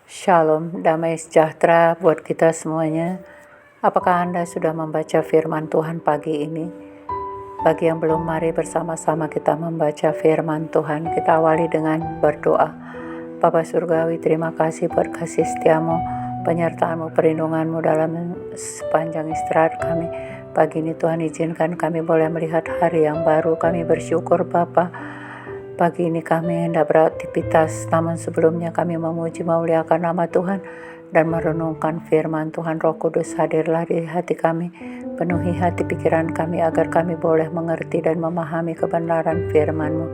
Shalom, damai sejahtera buat kita semuanya. Apakah Anda sudah membaca firman Tuhan pagi ini? Bagi yang belum, mari bersama-sama kita membaca firman Tuhan. Kita awali dengan berdoa. Bapa Surgawi, terima kasih buat kasih setiamu, penyertaan-Mu, perlindungan-Mu dalam sepanjang istirahat kami. Pagi ini Tuhan izinkan kami boleh melihat hari yang baru. Kami bersyukur Bapa. Pagi ini kami hendak beraktivitas, namun sebelumnya kami memuji memuliakan nama Tuhan dan merenungkan firman Tuhan. Roh Kudus hadirlah di hati kami, penuhi hati pikiran kami agar kami boleh mengerti dan memahami kebenaran firman-Mu.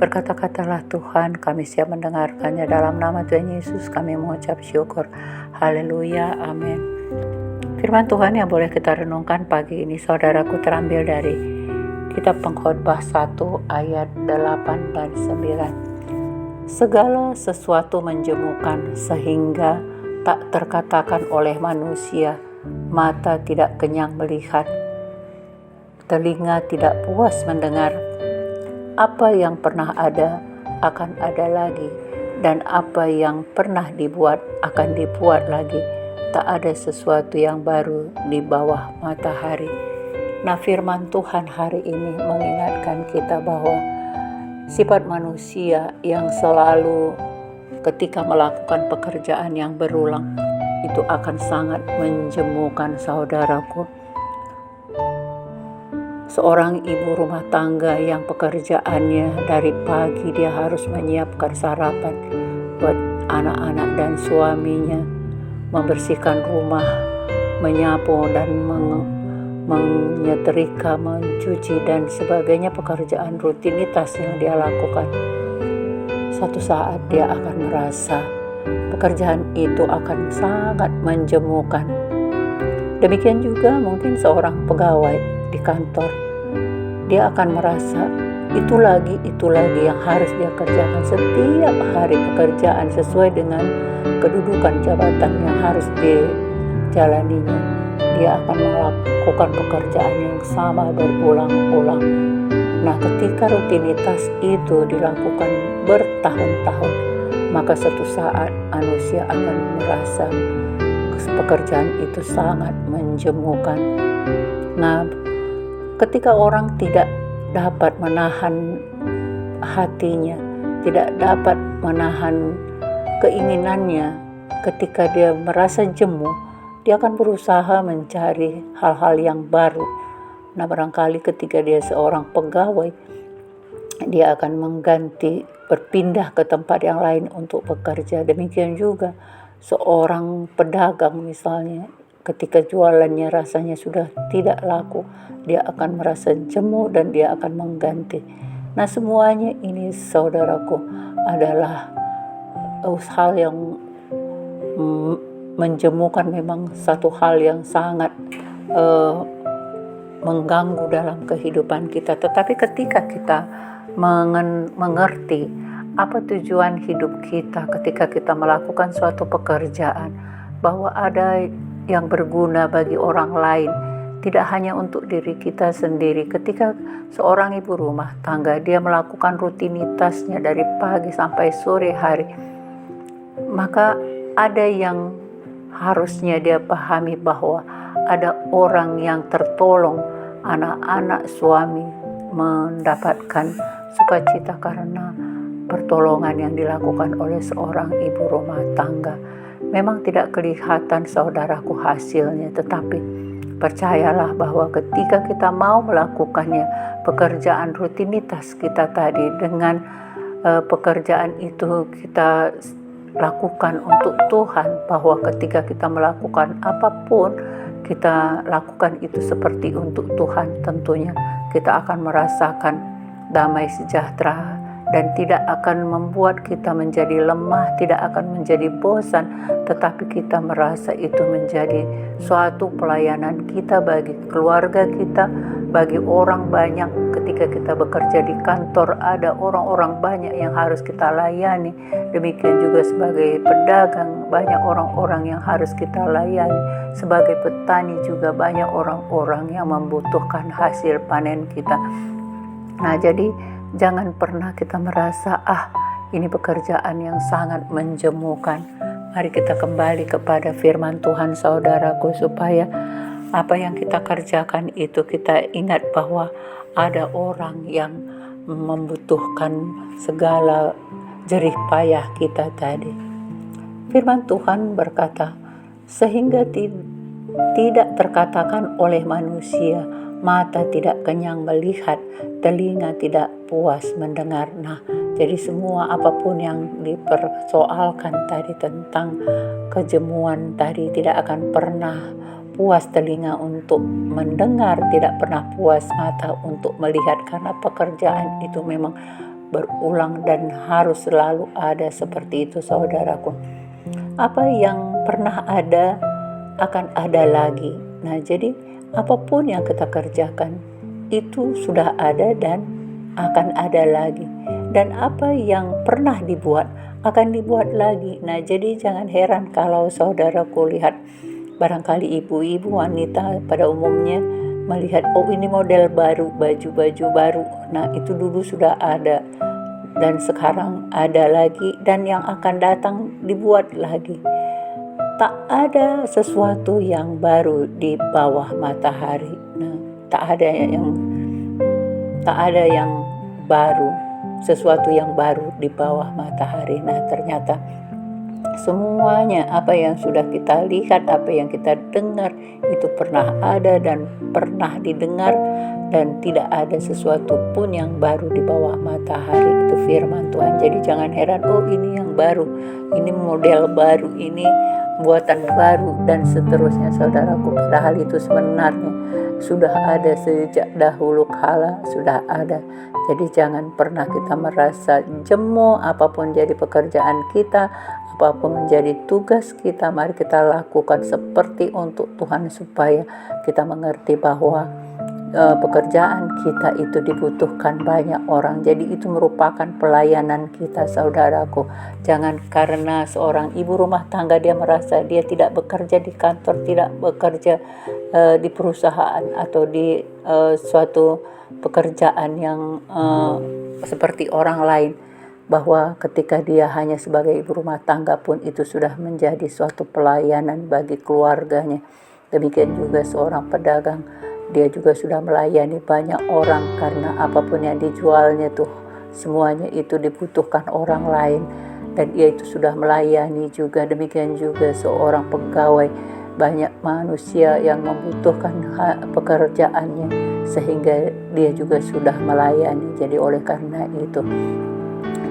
Berkata-katalah Tuhan, kami siap mendengarkannya. Dalam nama Tuhan Yesus kami mengucap syukur. Haleluya, amin. Firman Tuhan yang boleh kita renungkan pagi ini, saudaraku, terambil dari Kitab Pengkhotbah 1 ayat 8 dan 9. Segala sesuatu menjemukan sehingga tak terkatakan oleh manusia, mata tidak kenyang melihat, telinga tidak puas mendengar. Apa yang pernah ada akan ada lagi, dan apa yang pernah dibuat akan dibuat lagi. Tak ada sesuatu yang baru di bawah matahari. Nah, firman Tuhan hari ini mengingatkan kita bahwa sifat manusia yang selalu ketika melakukan pekerjaan yang berulang itu akan sangat menjemukan, saudaraku. Seorang ibu rumah tangga yang pekerjaannya dari pagi dia harus menyiapkan sarapan buat anak-anak dan suaminya, membersihkan rumah, menyapu dan menyetrika, mencuci dan sebagainya, pekerjaan rutinitas yang dia lakukan. Satu saat dia akan merasa pekerjaan itu akan sangat menjemukan. Demikian juga mungkin seorang pegawai di kantor, dia akan merasa itu lagi yang harus dia kerjakan setiap hari, pekerjaan sesuai dengan kedudukan jabatan yang harus dijalaninya. Dia akan melakukan pekerjaan yang sama berulang-ulang. Nah, ketika rutinitas itu dilakukan bertahun-tahun, maka suatu saat manusia akan merasa pekerjaan itu sangat menjemukan. Nah, ketika orang tidak dapat menahan hatinya, tidak dapat menahan keinginannya, ketika dia merasa jemu, dia akan berusaha mencari hal-hal yang baru. Nah, barangkali ketika dia seorang pegawai, dia akan mengganti, berpindah ke tempat yang lain untuk bekerja. Demikian juga seorang pedagang misalnya, ketika jualannya rasanya sudah tidak laku, dia akan merasa jemu dan dia akan mengganti. Nah, semuanya ini, saudaraku, adalah hal yang menjemukan, memang satu hal yang sangat mengganggu dalam kehidupan kita. Tetapi ketika kita mengerti apa tujuan hidup kita ketika kita melakukan suatu pekerjaan, bahwa ada yang berguna bagi orang lain, tidak hanya untuk diri kita sendiri. Ketika seorang ibu rumah tangga dia melakukan rutinitasnya dari pagi sampai sore hari, maka ada yang harusnya dia pahami bahwa ada orang yang tertolong, anak-anak, suami mendapatkan sukacita karena pertolongan yang dilakukan oleh seorang ibu rumah tangga. Memang tidak kelihatan, saudaraku, hasilnya, tetapi percayalah bahwa ketika kita mau melakukannya, pekerjaan rutinitas kita tadi, dengan pekerjaan itu kita lakukan untuk Tuhan, bahwa ketika kita melakukan apapun, kita lakukan itu seperti untuk Tuhan, tentunya kita akan merasakan damai sejahtera dan tidak akan membuat kita menjadi lemah, tidak akan menjadi bosan, tetapi kita merasa itu menjadi suatu pelayanan kita bagi keluarga kita, bagi orang banyak. Ketika kita bekerja di kantor, ada orang-orang banyak yang harus kita layani. Demikian juga sebagai pedagang, banyak orang-orang yang harus kita layani. Sebagai petani juga banyak orang-orang yang membutuhkan hasil panen kita. Nah, jadi jangan pernah kita merasa ini pekerjaan yang sangat menjemukan. Mari kita kembali kepada firman Tuhan saudaraku, supaya apa yang kita kerjakan itu kita ingat bahwa ada orang yang membutuhkan segala jerih payah kita tadi. Firman Tuhan berkata, sehingga tidak terkatakan oleh manusia, mata tidak kenyang melihat, telinga tidak puas mendengar. Nah, jadi semua apapun yang dipersoalkan tadi tentang kejemuan tadi, tidak akan pernah puas telinga untuk mendengar, tidak pernah puas mata untuk melihat, karena pekerjaan itu memang berulang dan harus selalu ada seperti itu saudaraku. Apa yang pernah ada akan ada lagi. Nah, jadi apapun yang kita kerjakan itu sudah ada dan akan ada lagi. Dan apa yang pernah dibuat akan dibuat lagi. Nah, jadi jangan heran kalau saudaraku lihat, barangkali ibu-ibu wanita pada umumnya melihat, oh ini model baru, baju-baju baru. Nah, itu dulu sudah ada dan sekarang ada lagi, dan yang akan datang dibuat lagi. Tak ada sesuatu yang baru di bawah matahari. Nah, tak ada yang baru, sesuatu yang baru di bawah matahari. Nah, ternyata semuanya apa yang sudah kita lihat, apa yang kita dengar itu pernah ada dan pernah didengar, dan tidak ada sesuatu pun yang baru di bawah matahari. Itu firman Tuhan. Jadi jangan heran, oh ini yang baru, ini model baru, ini buatan baru dan seterusnya saudaraku. Padahal itu sebenarnya sudah ada sejak dahulu kala, sudah ada. Jadi jangan pernah kita merasa jemu. Apapun jadi pekerjaan kita, apapun menjadi tugas kita, mari kita lakukan seperti untuk Tuhan, supaya kita mengerti bahwa pekerjaan kita itu dibutuhkan banyak orang. Jadi itu merupakan pelayanan kita saudaraku. Jangan karena seorang ibu rumah tangga dia merasa dia tidak bekerja di kantor, tidak bekerja di perusahaan atau di suatu pekerjaan yang seperti orang lain, bahwa ketika dia hanya sebagai ibu rumah tangga pun itu sudah menjadi suatu pelayanan bagi keluarganya. Demikian juga seorang pedagang, dia juga sudah melayani banyak orang, karena apapun yang dijualnya tuh semuanya itu dibutuhkan orang lain, dan dia itu sudah melayani juga. Demikian juga seorang pegawai, banyak manusia yang membutuhkan pekerjaannya, sehingga dia juga sudah melayani. Jadi oleh karena itu,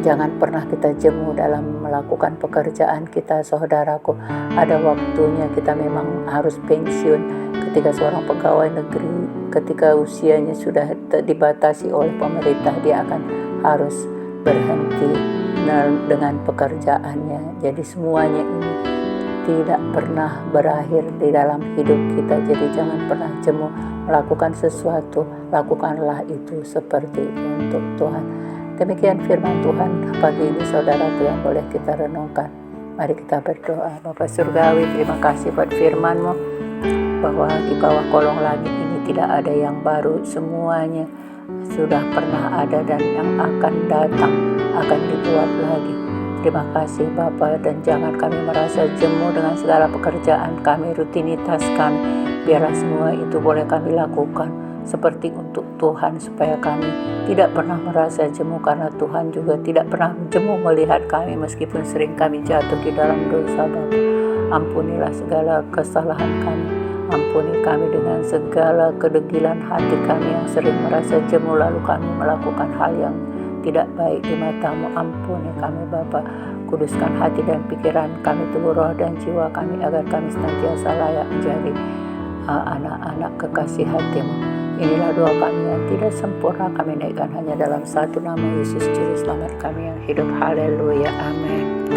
jangan pernah kita jemu dalam melakukan pekerjaan kita saudaraku. Ada waktunya kita memang harus pensiun. Ketika seorang pegawai negeri, ketika usianya sudah dibatasi oleh pemerintah, dia akan harus berhenti dengan pekerjaannya. Jadi semuanya ini tidak pernah berakhir di dalam hidup kita. Jadi jangan pernah jemu melakukan sesuatu, lakukanlah itu seperti untuk Tuhan. Demikian firman Tuhan pagi ini saudaraku yang boleh kita renungkan. Mari kita berdoa. Bapa Surgawi, terima kasih buat firman-Mu, bahwa di bawah kolong langit ini tidak ada yang baru, semuanya sudah pernah ada dan yang akan datang akan dibuat lagi. Terima kasih Bapa, dan jangan kami merasa jemu dengan segala pekerjaan kami, rutinitas kami. Biarlah semua itu boleh kami lakukan seperti untuk Tuhan, supaya kami tidak pernah merasa jemu, karena Tuhan juga tidak pernah jemu melihat kami meskipun sering kami jatuh di dalam dosa. Bapa, ampunilah segala kesalahan kami, ampuni kami dengan segala kedegilan hati kami yang sering merasa jemu lalu kami melakukan hal yang tidak baik di mata-Mu. Ampuni kami Bapa, kuduskan hati dan pikiran kami, tubuh, roh dan jiwa kami, agar kami senantiasa layak menjadi anak-anak kekasih hati-Mu. Inilah doa kami yang tidak sempurna, kami naikkan hanya dalam satu nama, Yesus Juru Selamat kami yang hidup. Haleluya, amin.